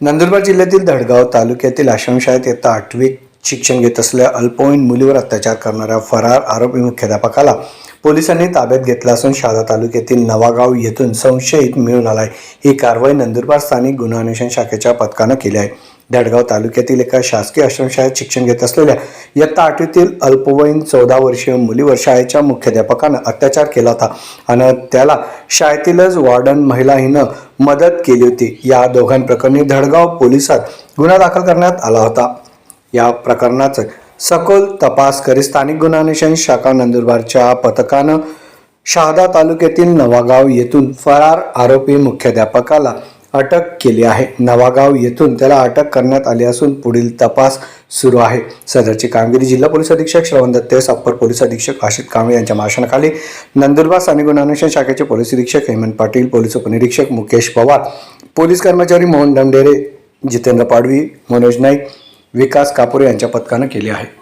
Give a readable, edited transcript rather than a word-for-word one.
नंदुरबार जिल्ह्यातील धडगाव तालुक्यातील आश्रमशाळेत इयत्ता 8वीत शिक्षण घेत असलेल्या अल्पवयीन मुलीवर अत्याचार करणाऱ्या फरार आरोपी मुख्याध्यापकाला पोलिसांनी ताब्यात घेतला असून शहादा तालुक्यातील नवागाव येथून संशयित मिळून आलाय। ही कारवाई नंदुरबार स्थानिक गुन्हा अन्वेषण शाखेच्या पथकानं केली आहे। धडगाव तालुक्यातील एका शासकीय आश्रमशाळेत शिक्षण घेत असलेल्या इयत्ता 8वीतील अल्पवयीन 14 वर्षीय मुलीवर शाळेच्या मुख्याध्यापकानं अत्याचार केला होता आणि त्याला शाळेतीलच वॉर्डन महिला हिनं मदत केली होती। या दोघांप्रकरणी धडगाव पोलिसात गुन्हा दाखल करण्यात आला होता। या प्रकरणाचा सखोल तपास करीत स्थानिक गुन्हा अन्वेषण शाखा नंदुरबारच्या पथकानं शहादा तालुक्यातील नवागाव येथून फरार आरोपी मुख्याध्यापकाला अटक केली आहे। नवागाव येथून त्याला अटक करण्यात आली असून पुढील तपास सुरू आहे। सदरची कामगिरी जिल्हा पोलीस अधीक्षक श्रवण दत्ते, अप्पर पोलीस अधीक्षक आशिष कांबळे यांच्या मार्गदर्शनाखाली नंदुरबार स्थानिक गुन्हा अन्वेषण शाखेचे पोलीस निरीक्षक हेमंत पाटील, पोलीस उपनिरीक्षक मुकेश पवार, पोलीस कर्मचारी मोहन दंडेरे, जितेंद्र पाडवी, मनोज नाईक, विकास कापुरे यांच्या पथकानं केले आहे।